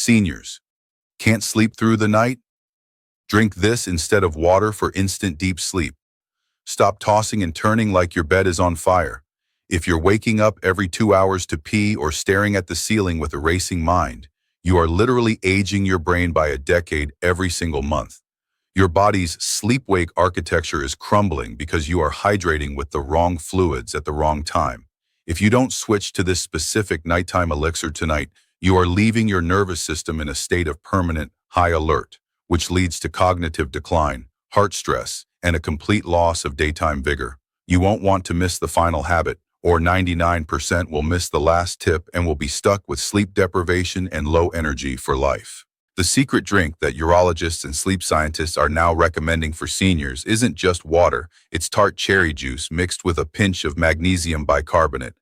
Seniors, can't sleep through the night? Drink this instead of water for instant deep sleep. Stop tossing and turning like your bed is on fire. If you're waking up every 2 hours to pee or staring at the ceiling with a racing mind, you are literally aging your brain by a decade every single month. Your body's sleep-wake architecture is crumbling because you are hydrating with the wrong fluids at the wrong time. If you don't switch to this specific nighttime elixir tonight, you are leaving your nervous system in a state of permanent high alert, which leads to cognitive decline, heart stress, and a complete loss of daytime vigor. You won't want to miss the final habit, or 99% will miss the last tip and will be stuck with sleep deprivation and low energy for life. The secret drink that urologists and sleep scientists are now recommending for seniors isn't just water, it's tart cherry juice mixed with a pinch of magnesium bicarbonate.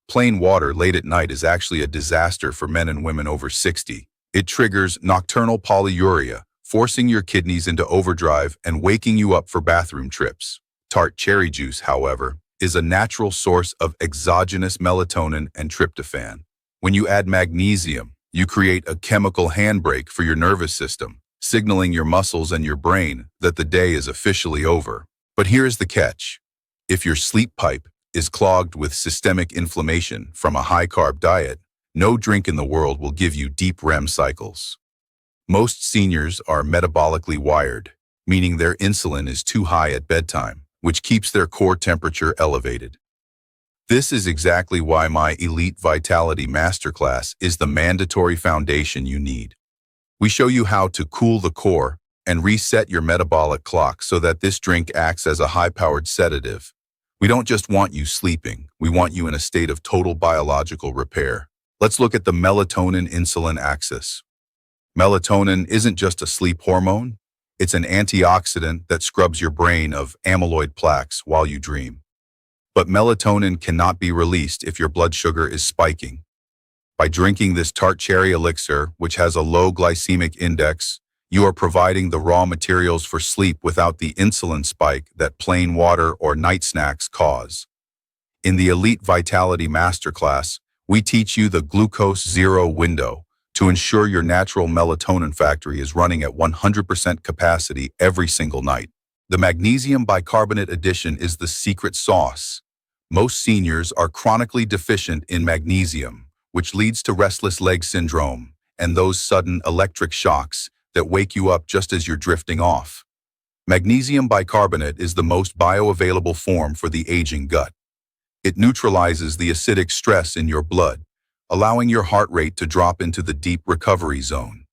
Plain water late at night is actually a disaster for men and women over 60. It triggers nocturnal polyuria, forcing your kidneys into overdrive and waking you up for bathroom trips. Tart cherry juice, however, is a natural source of exogenous melatonin and tryptophan. When you add magnesium, you create a chemical handbrake for your nervous system, signaling your muscles and your brain that the day is officially over. But here's the catch. If your sleep pipe is clogged with systemic inflammation from a high-carb diet, no drink in the world will give you deep REM cycles. Most seniors are metabolically wired, meaning their insulin is too high at bedtime, which keeps their core temperature elevated. This is exactly why my Elite Vitality Masterclass is the mandatory foundation you need. We show you how to cool the core and reset your metabolic clock so that this drink acts as a high-powered sedative. We don't just want you sleeping, we want you in a state of total biological repair. Let's look at the melatonin-insulin axis. Melatonin isn't just a sleep hormone, it's an antioxidant that scrubs your brain of amyloid plaques while you dream. But melatonin cannot be released if your blood sugar is spiking. By drinking this tart cherry elixir, which has a low glycemic index, you are providing the raw materials for sleep without the insulin spike that plain water or night snacks cause. In the Elite Vitality Masterclass, we teach you the glucose zero window to ensure your natural melatonin factory is running at 100% capacity every single night. The magnesium bicarbonate addition is the secret sauce. Most seniors are chronically deficient in magnesium, which leads to restless leg syndrome and those sudden electric shocks that wake you up just as you're drifting off. Magnesium bicarbonate is the most bioavailable form for the aging gut. It neutralizes the acidic stress in your blood, allowing your heart rate to drop into the deep recovery zone.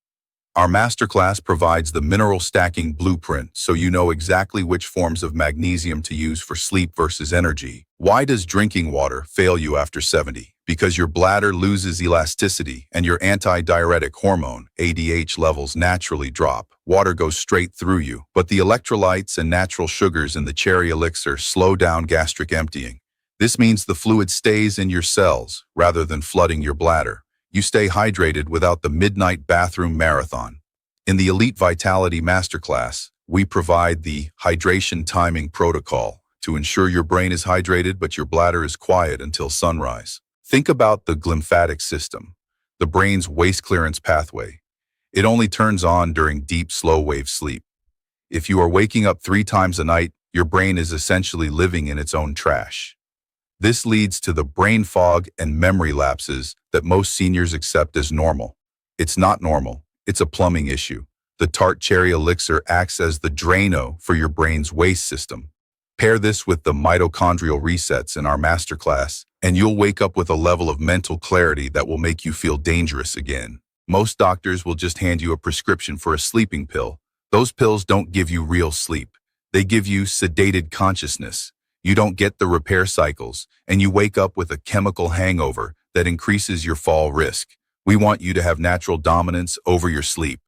Our masterclass provides the mineral stacking blueprint so you know exactly which forms of magnesium to use for sleep versus energy. Why does drinking water fail you after 70? Because your bladder loses elasticity and your anti-diuretic hormone, ADH, levels naturally drop. Water goes straight through you, but the electrolytes and natural sugars in the cherry elixir slow down gastric emptying. This means the fluid stays in your cells rather than flooding your bladder. You stay hydrated without the midnight bathroom marathon. In the Elite Vitality Masterclass, we provide the hydration timing protocol to ensure your brain is hydrated but your bladder is quiet until sunrise. Think about the glymphatic system, the brain's waste clearance pathway. It only turns on during deep, slow-wave sleep. If you are waking up 3 times a night, your brain is essentially living in its own trash. This leads to the brain fog and memory lapses that most seniors accept as normal. It's not normal, it's a plumbing issue. The tart cherry elixir acts as the Drano for your brain's waste system. Pair this with the mitochondrial resets in our masterclass, and you'll wake up with a level of mental clarity that will make you feel dangerous again. Most doctors will just hand you a prescription for a sleeping pill. Those pills don't give you real sleep. They give you sedated consciousness. You don't get the repair cycles, and you wake up with a chemical hangover that increases your fall risk. We want you to have natural dominance over your sleep.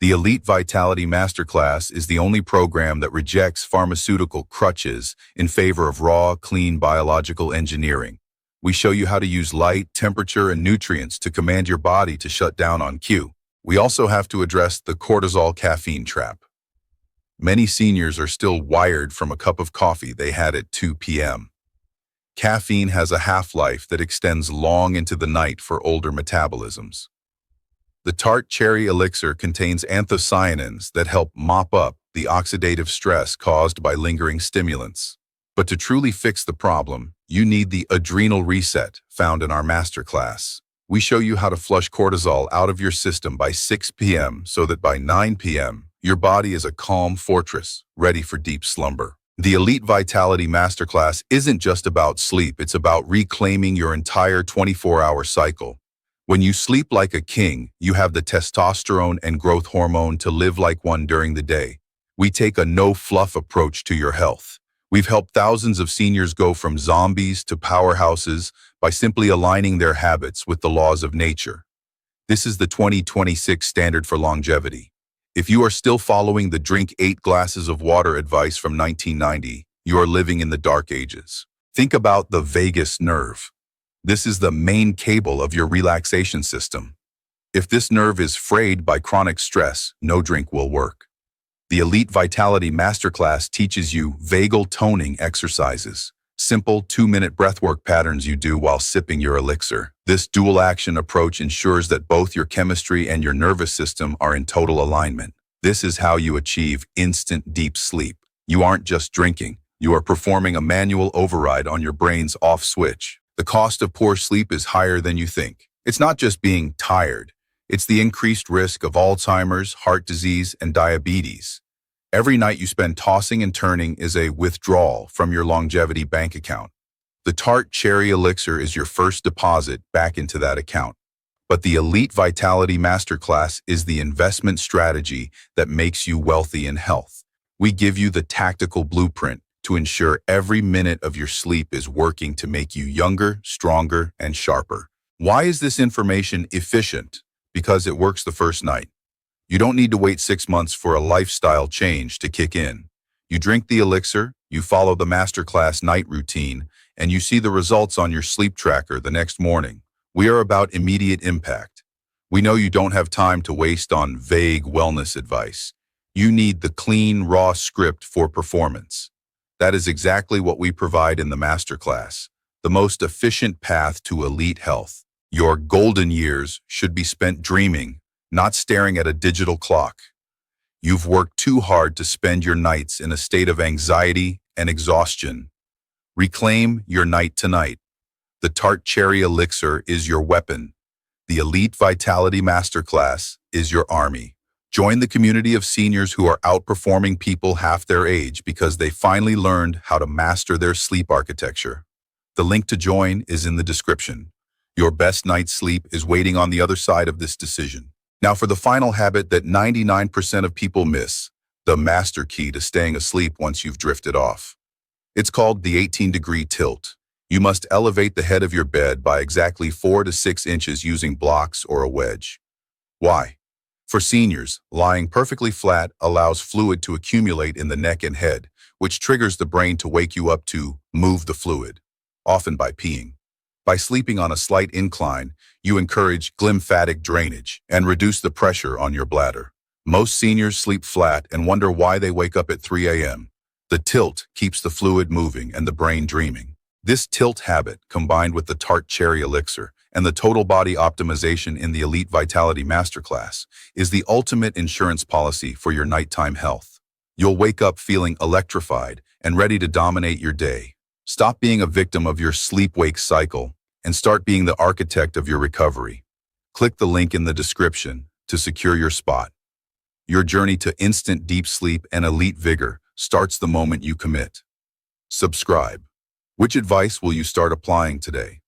The Elite Vitality Masterclass is the only program that rejects pharmaceutical crutches in favor of raw, clean biological engineering. We show you how to use light, temperature, and nutrients to command your body to shut down on cue. We also have to address the cortisol caffeine trap. Many seniors are still wired from a cup of coffee they had at 2 p.m. Caffeine has a half-life that extends long into the night for older metabolisms. The tart cherry elixir contains anthocyanins that help mop up the oxidative stress caused by lingering stimulants. But to truly fix the problem, you need the adrenal reset found in our masterclass. We show you how to flush cortisol out of your system by 6 p.m. so that by 9 p.m., your body is a calm fortress, ready for deep slumber. The Elite Vitality Masterclass isn't just about sleep, it's about reclaiming your entire 24-hour cycle. When you sleep like a king, you have the testosterone and growth hormone to live like one during the day. We take a no-fluff approach to your health. We've helped thousands of seniors go from zombies to powerhouses by simply aligning their habits with the laws of nature. This is the 2026 standard for longevity. If you are still following the drink 8 glasses of water advice from 1990, you are living in the dark ages. Think about the vagus nerve. This is the main cable of your relaxation system. If this nerve is frayed by chronic stress, no drink will work. The Elite Vitality Masterclass teaches you vagal toning exercises, simple 2-minute breathwork patterns you do while sipping your elixir. This dual-action approach ensures that both your chemistry and your nervous system are in total alignment. This is how you achieve instant deep sleep. You aren't just drinking, you are performing a manual override on your brain's off switch. The cost of poor sleep is higher than you think. It's not just being tired. It's the increased risk of Alzheimer's, heart disease, and diabetes. Every night you spend tossing and turning is a withdrawal from your longevity bank account. The tart cherry elixir is your first deposit back into that account. But the Elite Vitality Masterclass is the investment strategy that makes you wealthy in health. We give you the tactical blueprint to ensure every minute of your sleep is working to make you younger, stronger, and sharper. Why is this information efficient? Because it works the first night. You don't need to wait 6 months for a lifestyle change to kick in. You drink the elixir, you follow the masterclass night routine, and you see the results on your sleep tracker the next morning. We are about immediate impact. We know you don't have time to waste on vague wellness advice. You need the clean, raw script for performance. That is exactly what we provide in the masterclass, the most efficient path to elite health. Your golden years should be spent dreaming, not staring at a digital clock. You've worked too hard to spend your nights in a state of anxiety and exhaustion. Reclaim your night tonight. The tart cherry elixir is your weapon. The Elite Vitality Masterclass is your army. Join the community of seniors who are outperforming people half their age because they finally learned how to master their sleep architecture. The link to join is in the description. Your best night's sleep is waiting on the other side of this decision. Now for the final habit that 99% of people miss, the master key to staying asleep once you've drifted off. It's called the 18-degree tilt. You must elevate the head of your bed by exactly 4 to 6 inches using blocks or a wedge. Why? For seniors, lying perfectly flat allows fluid to accumulate in the neck and head, which triggers the brain to wake you up to move the fluid, often by peeing. By sleeping on a slight incline, you encourage lymphatic drainage and reduce the pressure on your bladder. Most seniors sleep flat and wonder why they wake up at 3 a.m. The tilt keeps the fluid moving and the brain dreaming. This tilt habit, combined with the tart cherry elixir and the total body optimization in the Elite Vitality Masterclass, is the ultimate insurance policy for your nighttime health. You'll wake up feeling electrified and ready to dominate your day. Stop being a victim of your sleep-wake cycle and start being the architect of your recovery. Click the link in the description to secure your spot. Your journey to instant deep sleep and elite vigor starts the moment you commit. Subscribe. Which advice will you start applying today?